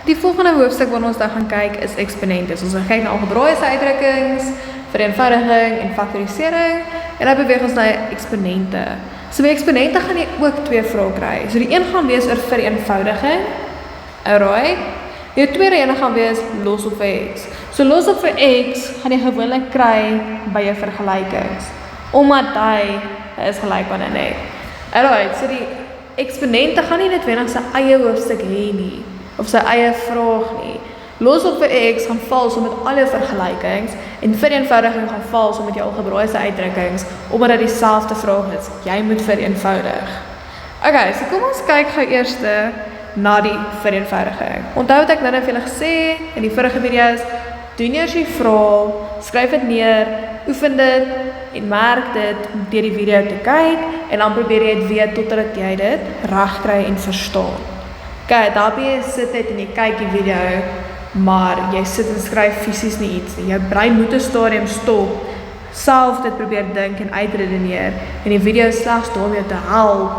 Die volgende hoofstuk wat ons dan gaan kyk is eksponente. So ons gaan kyk na algebraïese uitdrukkings, vereenvoudiging en faktorisering en dan beweeg ons na eksponente. So by eksponente gaan jy ook twee vrae kry. So die een gaan wees oor vereenvoudiging. Alright. Jou tweede ene gaan wees los op vir x. So los op vir x gaan jy gewoonlik kry by jou vergelykings. Omdat hy is gelyk aan 'n net. Alright, so die eksponente gaan nie noodwendig sy eie hoofstuk hê nie, of sy eie vraag nie. Los op vir x gaan val so met al jou vergelykings en vereenvoudiging gaan val so met jou algebraïese uitdrukkings, omdat dit dieselfde vraag is. Jy moet vereenvoudig. Okay, so kom ons kyk gou eers na die vereenvoudiging. Onthou wat ek nou vir julle gesê in die vorige video's, doen eers die vraag, skryf dit neer, oefen dit en merk dit deur die video te kyk en dan probeer jy dit weer totdat jy dit reg kry en verstaan. Kyk, daar jy sit dit en jy kyk die video, maar jy sit en skryf fisies nie iets nie. Jou brein moet 'n stadium stop, self dit probeer dink en uitredeneer en die video slegs daar om jou te help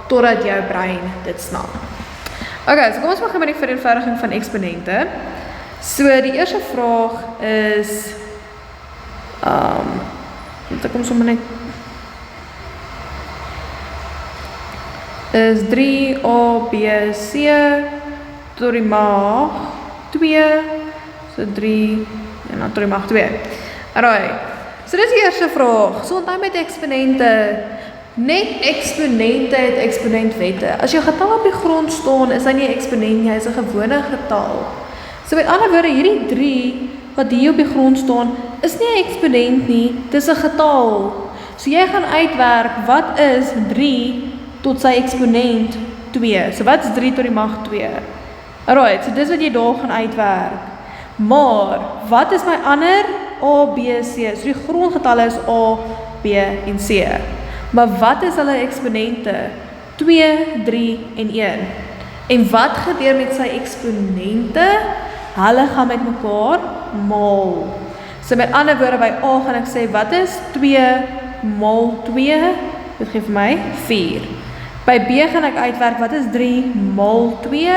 totdat jou brein dit snap. Okay, so kom ons begin met die vereenvoudiging van eksponente. So die eerste vraag is ek kom sommer net is 3a b c tot die mag 2, so 3 en dan tot die mag 2. Alright, so dit is die eerste vraag. So onthou met eksponente, net eksponente het eksponentwette. As jou getal op die grond staan, is hy nie 'n eksponent nie, hy is 'n gewone getal. So met ander woorde, hierdie 3 wat hier op die grond staan, is nie 'n eksponent nie, dis 'n getal. So jy gaan uitwerk, wat is 3 tot sy eksponent 2? So wat is 3 tot die mag 2? Alright, so dis wat jy daar gaan uitwerk. Maar, wat is my ander A, B, C? So die grondgetalle is A, B en C. Maar wat is hulle eksponente? 2, 3 en 1. En wat gebeur met sy eksponente? Hulle gaan met mekaar maal. So met ander woorde, by A gaan ek sê, wat is 2 maal 2? Dit gee vir my 4. By B gaan ek uitwerk, wat is 3 maal 2?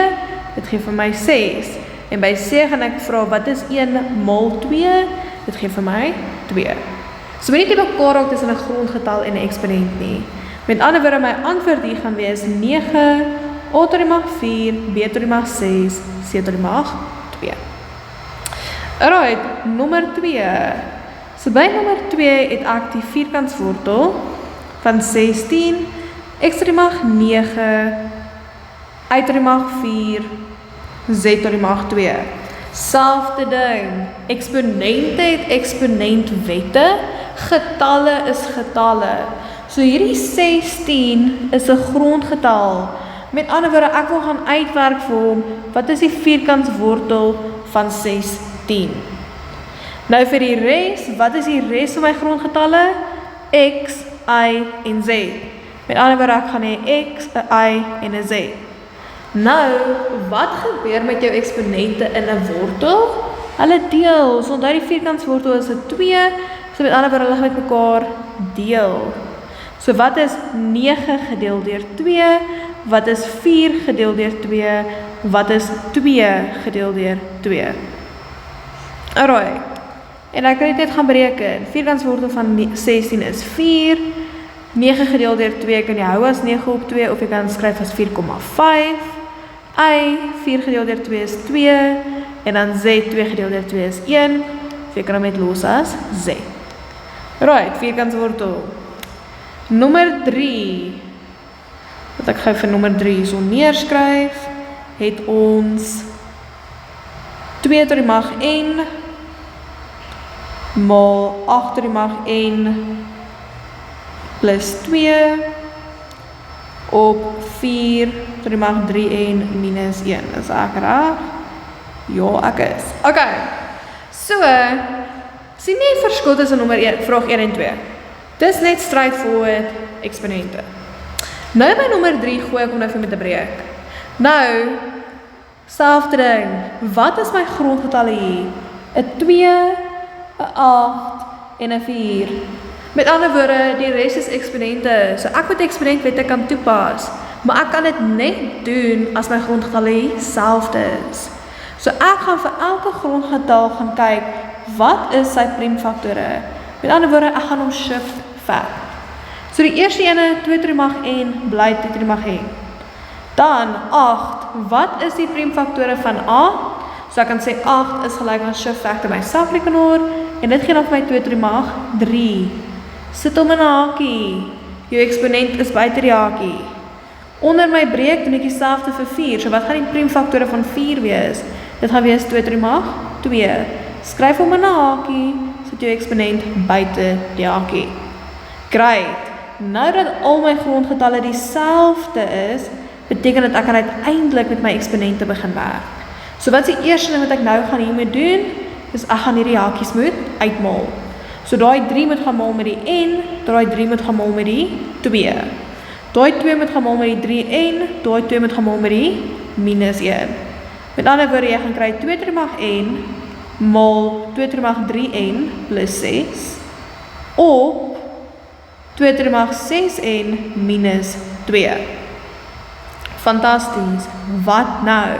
Dit gee vir my 6. En by C gaan ek vra, wat is 1 maal 2? Dit gee vir my 2. So moet nie mekaar raak tussen 'n grondgetal en 'n eksponent nie. Met ander woorde, my antwoord hier gaan wees 9, A tot die mag 4, B tot die mag 6, C tot die mag 2. Alright, nommer 2. So by nommer 2 het ek die vierkantswortel van 16, x tot die mag 9, y tot die mag 4, z tot die mag 2. Selfde ding, eksponente het eksponentwette, getalle is getalle. So hierdie 16 is 'n grondgetal. Met ander woorde, ek wil gaan uitwerk vir hom, wat is die vierkantswortel van 16? Nou vir die res, wat is die res van my grondgetalle? X, y en z. Met ander woorde, ek gaan hê x, 'n y en 'n z. Nou, wat gebeur met jou eksponente in 'n wortel? Hulle deel. So onthou die vierkantswortel is 'n 2, so met ander woorde, hulle gaan met mekaar deel. So wat is 9 gedeel deur 2? Wat is 4 gedeel deur 2? Wat is 2 gedeel deur 2? Alright. En ek kan dit gaan bereken. Vierkantswortel van 16 is 4. 9 gedeel deur 2 kan jy hou as 9 op 2 of jy kan skryf as 4,5. Y 4 gedeel deur 2 is 2 en dan z 2 gedeel deur 2 is 1. Of jy kan hom net los as z. Right, vierkantswortel. Nommer 3. Wat ek gou vir nommer 3 so neerskryf, het ons 2 tot die mag n maal 8 tot die mag n plus 2 op 4 tot die mag 3n minus 1. Is ek reg? Ja, ek is. Okay. So, sien nie verskil tussen nommer 1, vraag 1 en 2. Dis net straightforward eksponente. Nou by nommer 3 gooi ek hom nou vir met 'n breek. Nou, selfde ding. Wat is my grondgetalle hier? 'n 2, 'n 8 en 'n 4. Met ander woorde, die res is eksponente. So ek moet eksponentwette kan toepas, maar ek kan dit net doen as my grondgetalle dieselfde is. So ek gaan vir elke grondgetal gaan kyk, wat is sy priemfaktore? Met ander woorde, ek gaan hom shift vat. So die eerste ene, 2 to die mag n, bly 2 to die mag n. Dan 8, wat is die priemfaktore van A? So ek kan sê 8 is gelyk aan shift factor my selfrekenaar, en dit gee dan vir my 2 to die mag 3. Sit hom in 'n hakie. Jou eksponent is buite die hakie. Onder my breek doen ek dieselfde vir 4. So wat gaan die priemfaktore van 4 wees? Dit gaan wees 2 to die mag 2. Skryf hom in 'n hakie, sit jou eksponent buite die hakie. Great. Nou dat al my grondgetalle dieselfde is, beteken dat ek kan uiteindelik met my eksponente begin werk. So wat is die eerste ding wat ek nou gaan hiermee doen? Is ek gaan hierdie hakies moet uitmaal. So daai 3 moet gaan maal met die n, daai 3 moet gaan maal met die 2. Daai 2 moet gaan maal met die 3n, daai 2 moet gaan maal met die minus 1. Met ander woorde, jy gaan kry 2 to die mag n maal 2 to die mag 3n plus 6 op 2 to die mag 6n minus 2. Fantasties. Wat nou?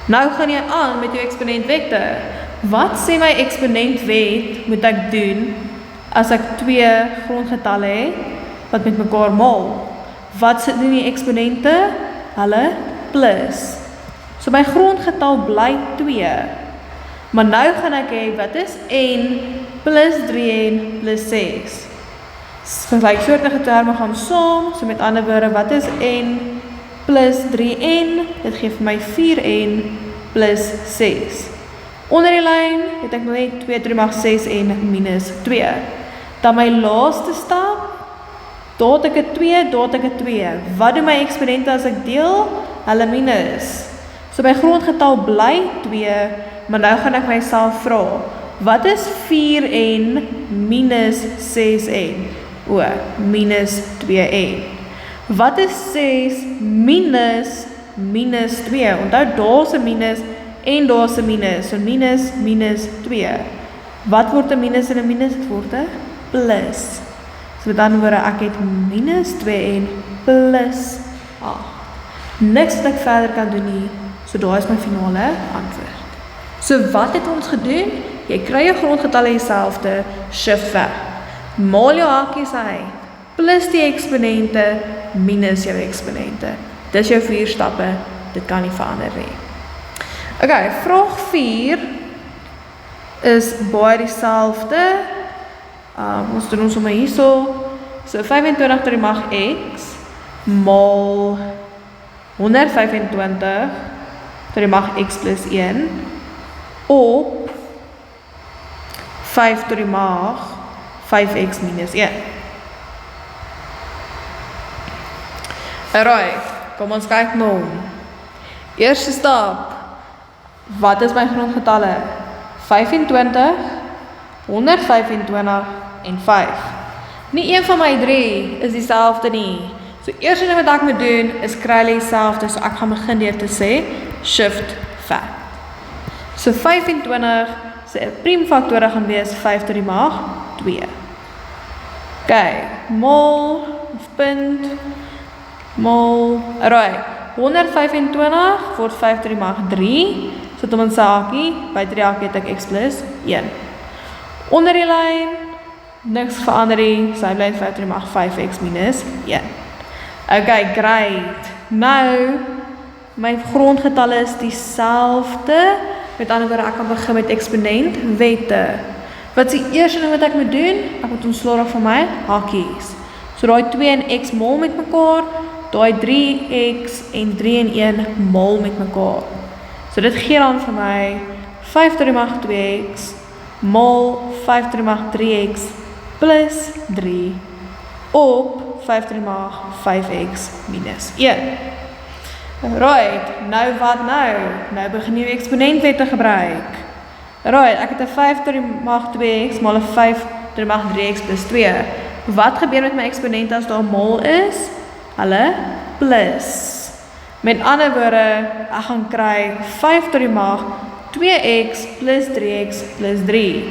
Nou gaan jy aan met jou eksponentvektor. Wat sê my eksponentwet moet ek doen as ek 2 grondgetalle het wat met mekaar maal? Wat sit in die eksponente? Hulle plus. So my grondgetal bly 2. Maar nou gaan ek hê, wat is n plus 3n plus 6? Gelyksoortige terme gaan saam, so met ander woorde, wat is n plus 3n? Dit gee vir my 4n plus 6. Onder die lyn het ek net 2 to die mag 6n minus 2. Dan my laaste stap, daar het ek 'n 2, daar het ek 'n 2. Wat doen my eksponente as ek deel? Hulle minus. So my grondgetal bly 2, maar nou gaan ek myself vra, wat is 4n minus 6n? O, minus 2n. Wat is 6 minus 2? Onthou, daar's 'n minus en daar's 'n minus. So minus 2. Wat word 'n minus en 'n minus? Dit word 'n plus. So met ander woorde, ek het minus 2n plus 8. Niks wat ek verder kan doen nie. So daar is my finale antwoord. So wat het ons gedoen? Jy kry jou grondgetalle dieselfde, shift weg. Maal jou hakies uit, plus die eksponente, minus jou eksponente. Dis jou 4 stappe, dit kan nie verander nie. Okay, vraag 4 is baie dieselfde. Ons doen ons sommer hierso. So 25 tot die mag x maal 125 tot die mag x plus 1 op 5 tot die mag 5x minus 1. Alright, kom ons kyk nou. Eerste stap. Wat is my grondgetalle? 25, 125 en 5. Nie een van my 3 is dieselfde nie. So eerste ding wat ek moet doen is kry hulle dieselfde, so ek gaan begin deur te sê shift vat. So 25 se priemfaktore gaan wees 5 tot die mag 2. Okay, mol of punt mol, alright. 125 word 5 tot die mag 3. Sit hom in sy hakie, by 3 hakie het ek x plus 1. Onder die lyn, niks verander nie, so hy bly 5 tot die mag 5x minus 1. Okay, great. Nou, my grondgetalle is dieselfde. Met ander woorde, ek kan begin met eksponentwette. Wat is die eerste ding wat ek moet doen? Ek moet ontslaa van my hakies. So daai 2 en x maal met mekaar, daai 3x en 3 en 1 maal met mekaar. So dit gee dan vir my 5 tot die mag 2x maal 5 tot die mag 3x plus 3 op 5 tot die mag 5x minus 1. Right, nou wat nou? Nou begin jy eksponentwette gebruik. Right, ek het 'n 5 tot die mag 2x maal 'n 5 tot die mag 3x plus 2. Wat gebeur met my eksponente as daar maal is? Hulle plus. Met ander woorde, ek gaan kry 5 tot die mag 2x plus 3x plus 3.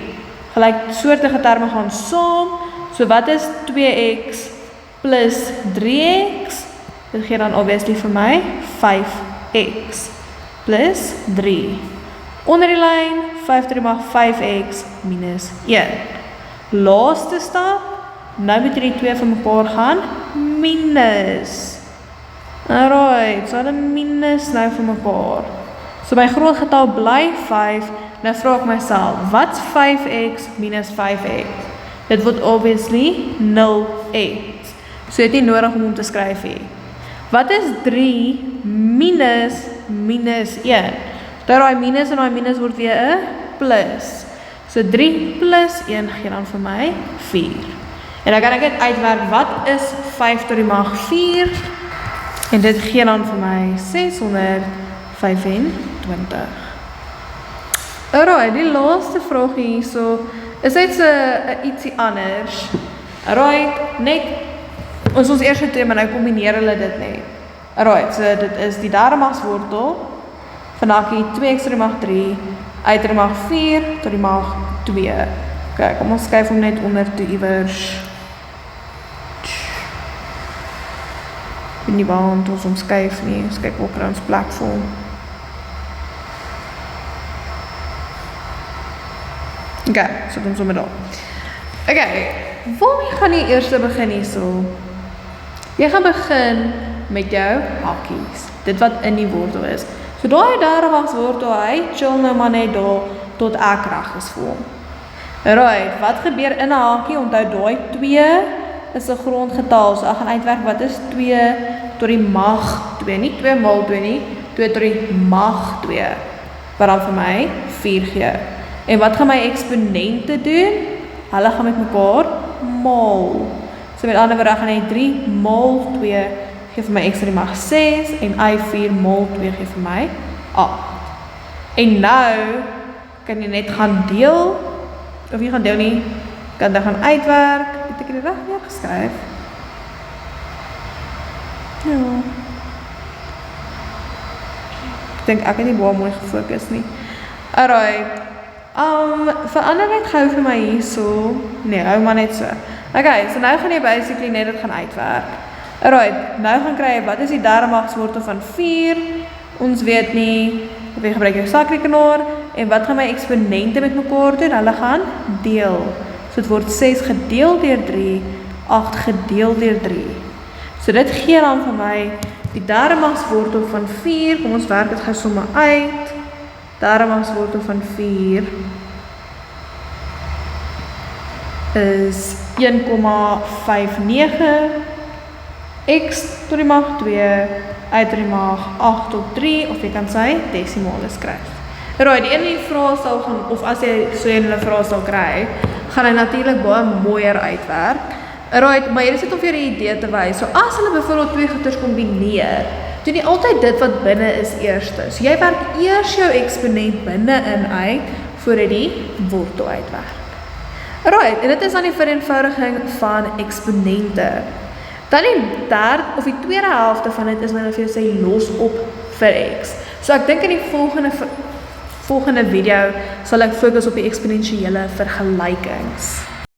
Gelyksoortige terme gaan saam. So wat is 2x plus 3x? Dit gee dan obviously vir my 5x. plus 3. Onder die lyn, 5 tot die mag 5x minus 1. Laaste stap, nou moet die 2 van mekaar gaan, minus. Alright, so hulle minus nou van mekaar. So my groot getal bly 5, nou vra ek myself, wat's 5x minus 5x? Dit word obviously 0x. So het nie nodig om te skryf hier. Wat is 3 minus minus 1? Daai minus en daai minus word weer 'n plus. So 3 plus 1 gee dan vir my 4. En dan kan ek dit uitwerk, wat is 5 tot die mag 4? En dit gee dan vir my 625. Alright, die laaste vraag hierso is net so ietsie anders. Alright, net ons eerste twee, maar nou kombineer hulle dit net. Alright, so dit is die derde magswortel van 2x tot die mag 3 uit tot die mag 4 tot die mag 2. Kijk, kom ons skuif hom net onder toe iewers. Ek weet nie waar ons omskuif nie, ons kyk ook ons plek vol. Ok, sit ons sommer daar. Ok, waarmee gaan jy eers begin hierso? Jy gaan begin met jou hakkies, dit wat in die wortel is. So daai derde magswortel, hy chill nou maar net daar tot ek reg is vir hom. Right, wat gebeur in 'n hakkie? Onthou daai 2 is 'n grondgetal, so ek gaan uitwerk wat is 2 tot die mag 2, nie 2 maal 2 nie, 2 tot die mag 2, wat dan vir my 4 gee. En wat gaan my eksponente doen? Hulle gaan met mekaar maal. So met ander woorde, gaan hy 3 maal 2 gee vir my x tot die mag 6 en I4 maal 2 gee vir my 8. En nou kan jy net gaan deel, of jy gaan deel nie, kan dit gaan uitwerk. Het ek dit reg neergeskryf? Ja. Ek dink ek het nie baie mooi gefokus nie. Alright. Verander net gou vir my hierso. Nee, hou maar net so. Okay, so nou gaan jy basically net dit gaan uitwerk. Alright, nou gaan kry jy, wat is die derde magswortel van 4? Ons weet nie, of jy gebruik jou sakrekenaar, en wat gaan my eksponente met mekaar doen? Hulle gaan deel. So dit word 6 gedeel deur 3, 8 gedeel deur 3. So dit gee dan vir my die derde magswortel van 4, kom ons werk dit gou sommer uit. Derde magswortel van 4 is 1,59 x tot die mag 2 uit tot die mag 8 tot 3, of jy kan sy desimale skryf. Right, die ene vraestel gaan, of as jy so 'n vraestel kry, gaan hy natuurlik baie mooier uitwerk. Right, maar hier is dit om vir jou 'n idee te wys. So as hulle byvoorbeeld twee goeders kombineer, doen jy altyd dit wat binne is eerste. So jy werk eers jou eksponent binne-in uit voordat die wortel uitwerk. Right, en dit is dan die vereenvoudiging van eksponente. Dan die derde of die tweede helfte van dit is nou vir jou sê los op vir x. So ek dink in die volgende video sal ek fokus op die eksponensiële vergelykings.